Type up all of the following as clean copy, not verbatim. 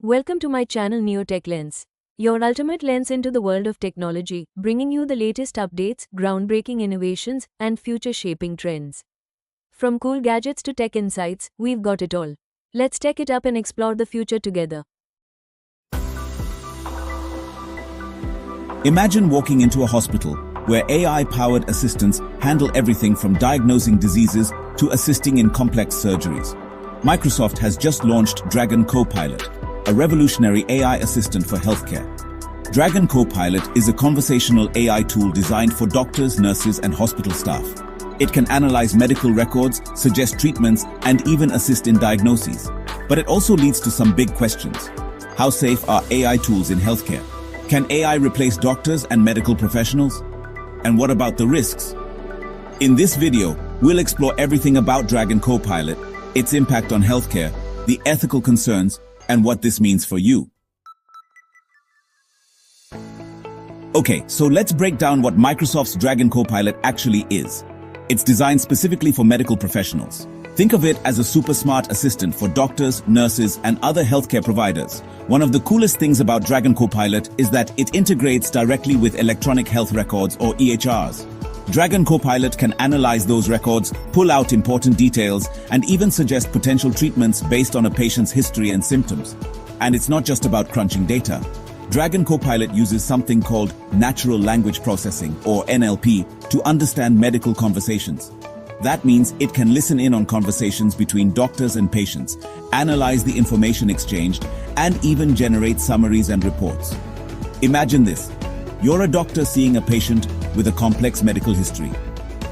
Welcome to my channel NeoTech-Lens, your ultimate lens into the world of technology, bringing you the latest updates, groundbreaking innovations, and future-shaping trends. From cool gadgets to tech insights, we've got it all. Let's tech it up and explore the future together. Imagine walking into a hospital where AI-powered assistants handle everything from diagnosing diseases to assisting in complex surgeries. Microsoft has just launched Dragon Copilot, a revolutionary AI assistant for healthcare. Dragon Copilot is a conversational AI tool designed for doctors, nurses, and hospital staff. It can analyze medical records, suggest treatments, and even assist in diagnoses. But it also leads to some big questions. How safe are AI tools in healthcare? Can AI replace doctors and medical professionals? And what about the risks? In this video, we'll explore everything about Dragon Copilot, its impact on healthcare, the ethical concerns, and what this means for you. Okay, so let's break down what Microsoft's Dragon Copilot actually is. It's designed specifically for medical professionals. Think of it as a super smart assistant for doctors, nurses, and other healthcare providers. One of the coolest things about Dragon Copilot is that it integrates directly with electronic health records or EHRs. Dragon Copilot can analyze those records, pull out important details, and even suggest potential treatments based on a patient's history and symptoms. And it's not just about crunching data. Dragon Copilot uses something called natural language processing, or NLP, to understand medical conversations. That means it can listen in on conversations between doctors and patients, analyze the information exchanged, and even generate summaries and reports. Imagine this. You're a doctor seeing a patient with a complex medical history.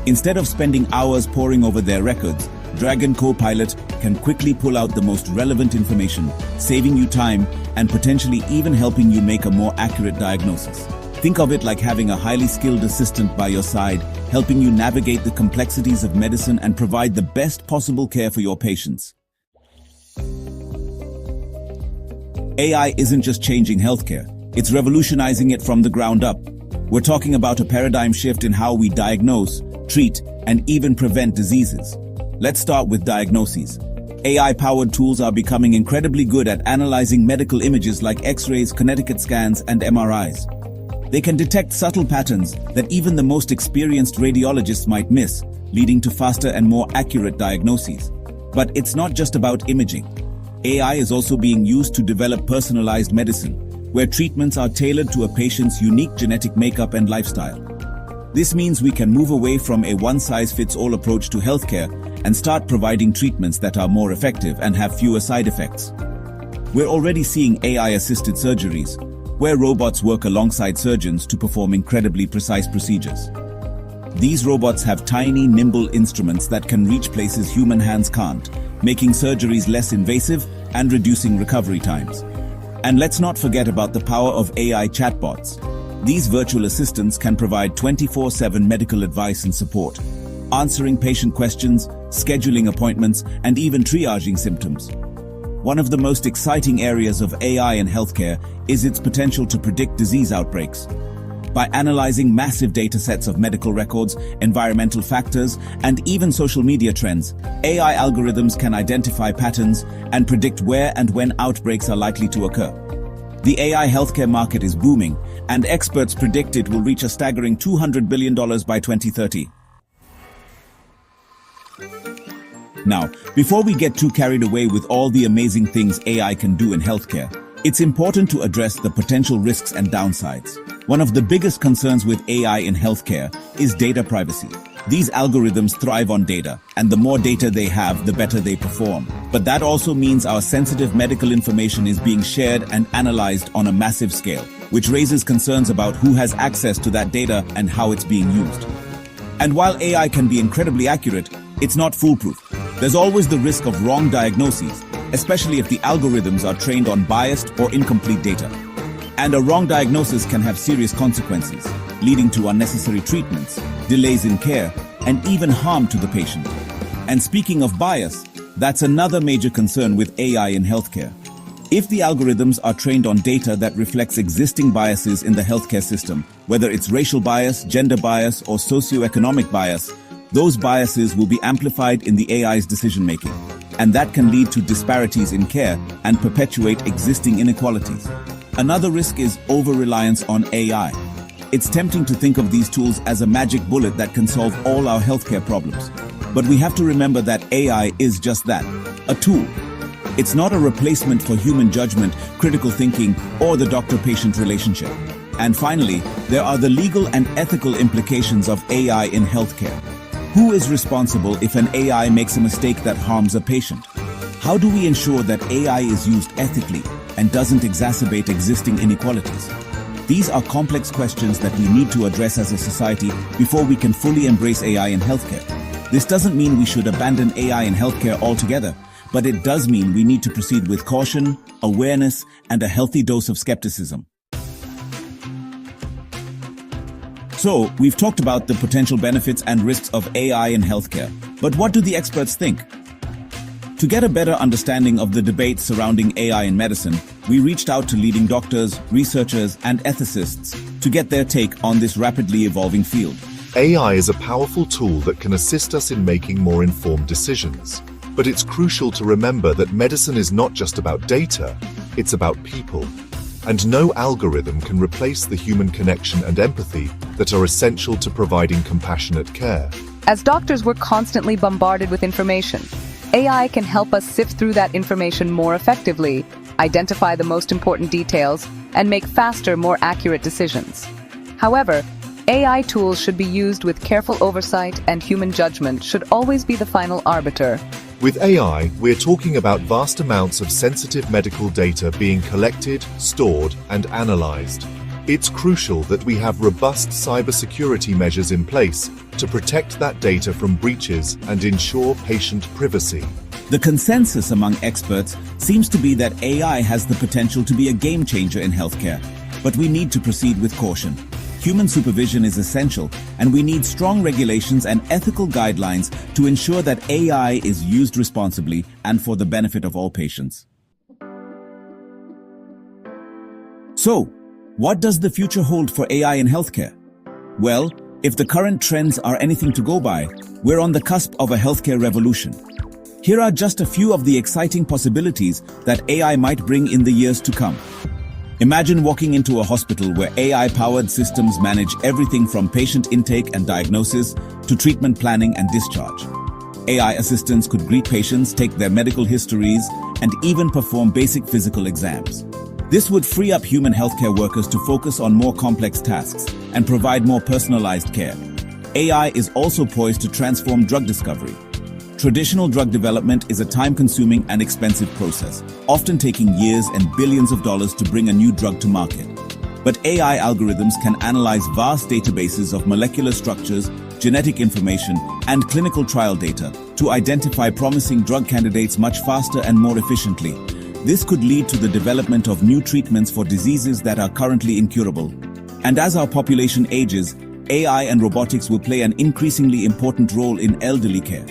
Instead of spending hours poring over their records, Dragon Copilot can quickly pull out the most relevant information, saving you time and potentially even helping you make a more accurate diagnosis. Think of it like having a highly skilled assistant by your side, helping you navigate the complexities of medicine and provide the best possible care for your patients. AI isn't just changing healthcare, it's revolutionizing it from the ground up. We're talking about a paradigm shift in how we diagnose, treat, and even prevent diseases. Let's start with diagnoses. AI-powered tools are becoming incredibly good at analyzing medical images like X-rays, Connecticut scans, and MRIs. They can detect subtle patterns that even the most experienced radiologists might miss, leading to faster and more accurate diagnoses. But it's not just about imaging. AI is also being used to develop personalized medicine, where treatments are tailored to a patient's unique genetic makeup and lifestyle. This means we can move away from a one-size-fits-all approach to healthcare and start providing treatments that are more effective and have fewer side effects. We're already seeing AI-assisted surgeries, where robots work alongside surgeons to perform incredibly precise procedures. These robots have tiny, nimble instruments that can reach places human hands can't, making surgeries less invasive and reducing recovery times. And let's not forget about the power of AI chatbots. These virtual assistants can provide 24/7 medical advice and support, answering patient questions, scheduling appointments, and even triaging symptoms. One of the most exciting areas of AI in healthcare is its potential to predict disease outbreaks. By analyzing massive data sets of medical records, environmental factors, and even social media trends, AI algorithms can identify patterns and predict where and when outbreaks are likely to occur. The AI healthcare market is booming, and experts predict it will reach a staggering $200 billion by 2030. Now, before we get too carried away with all the amazing things AI can do in healthcare, it's important to address the potential risks and downsides. One of the biggest concerns with AI in healthcare is data privacy. These algorithms thrive on data, and the more data they have, the better they perform. But that also means our sensitive medical information is being shared and analyzed on a massive scale, which raises concerns about who has access to that data and how it's being used. And while AI can be incredibly accurate, it's not foolproof. There's always the risk of wrong diagnoses, especially if the algorithms are trained on biased or incomplete data. And a wrong diagnosis can have serious consequences, leading to unnecessary treatments, delays in care, and even harm to the patient. And speaking of bias, that's another major concern with AI in healthcare. If the algorithms are trained on data that reflects existing biases in the healthcare system, whether it's racial bias, gender bias, or socioeconomic bias, those biases will be amplified in the AI's decision-making. and that can lead to disparities in care and perpetuate existing inequalities. Another risk is over-reliance on AI. It's tempting to think of these tools as a magic bullet that can solve all our healthcare problems. But we have to remember that AI is just that, a tool. It's not a replacement for human judgment, critical thinking, or the doctor-patient relationship. And finally, there are the legal and ethical implications of AI in healthcare. Who is responsible if an AI makes a mistake that harms a patient? How do we ensure that AI is used ethically and doesn't exacerbate existing inequalities? These are complex questions that we need to address as a society before we can fully embrace AI in healthcare. This doesn't mean we should abandon AI in healthcare altogether, but it does mean we need to proceed with caution, awareness, and a healthy dose of skepticism. So, we've talked about the potential benefits and risks of AI in healthcare, but what do the experts think? To get a better understanding of the debate surrounding AI in medicine, we reached out to leading doctors, researchers, and ethicists to get their take on this rapidly evolving field. AI is a powerful tool that can assist us in making more informed decisions. But it's crucial to remember that medicine is not just about data, it's about people. And no algorithm can replace the human connection and empathy that are essential to providing compassionate care. As doctors, we're constantly bombarded with information. AI can help us sift through that information more effectively, identify the most important details, and make faster, more accurate decisions. However, AI tools should be used with careful oversight, and human judgment should always be the final arbiter. With AI, we're talking about vast amounts of sensitive medical data being collected, stored, and analyzed. It's crucial that we have robust cybersecurity measures in place to protect that data from breaches and ensure patient privacy. The consensus among experts seems to be that AI has the potential to be a game changer in healthcare, but we need to proceed with caution. Human supervision is essential, and we need strong regulations and ethical guidelines to ensure that AI is used responsibly and for the benefit of all patients. So, what does the future hold for AI in healthcare? Well, if the current trends are anything to go by, we're on the cusp of a healthcare revolution. Here are just a few of the exciting possibilities that AI might bring in the years to come. Imagine walking into a hospital where AI-powered systems manage everything from patient intake and diagnosis to treatment planning and discharge. AI assistants could greet patients, take their medical histories, and even perform basic physical exams. This would free up human healthcare workers to focus on more complex tasks and provide more personalized care. AI is also poised to transform drug discovery. Traditional drug development is a time-consuming and expensive process, often taking years and billions of dollars to bring a new drug to market. But AI algorithms can analyze vast databases of molecular structures, genetic information, and clinical trial data to identify promising drug candidates much faster and more efficiently. This could lead to the development of new treatments for diseases that are currently incurable. And as our population ages, AI and robotics will play an increasingly important role in elderly care.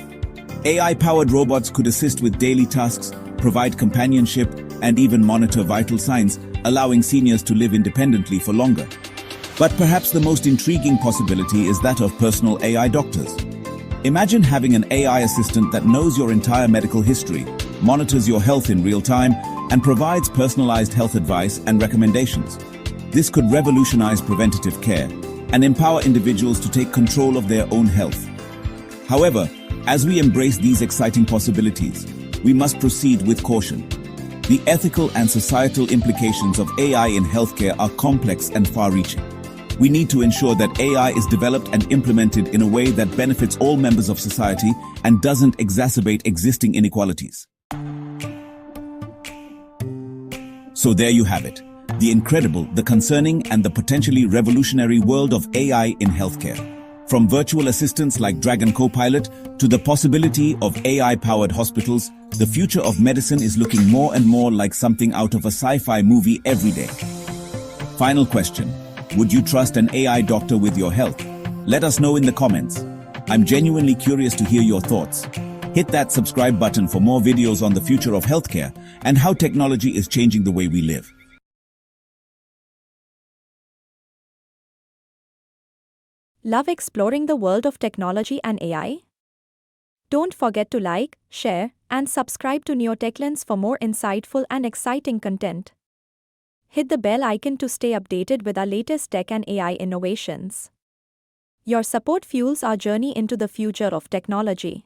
AI-powered robots could assist with daily tasks, provide companionship, and even monitor vital signs, allowing seniors to live independently for longer. But perhaps the most intriguing possibility is that of personal AI doctors. Imagine having an AI assistant that knows your entire medical history, monitors your health in real time, and provides personalized health advice and recommendations. This could revolutionize preventative care and empower individuals to take control of their own health. However, as we embrace these exciting possibilities, we must proceed with caution. The ethical and societal implications of AI in healthcare are complex and far-reaching. We need to ensure that AI is developed and implemented in a way that benefits all members of society and doesn't exacerbate existing inequalities. So there you have it, the incredible, the concerning, and the potentially revolutionary world of AI in healthcare. From virtual assistants like Dragon Copilot to the possibility of AI-powered hospitals, the future of medicine is looking more and more like something out of a sci-fi movie every day. Final question. Would you trust an AI doctor with your health? Let us know in the comments. I'm genuinely curious to hear your thoughts. Hit that subscribe button for more videos on the future of healthcare and how technology is changing the way we live. Love exploring the world of technology and AI? Don't forget to like, share, and subscribe to NeoTech-Lens for more insightful and exciting content. Hit the bell icon to stay updated with our latest tech and AI innovations. Your support fuels our journey into the future of technology.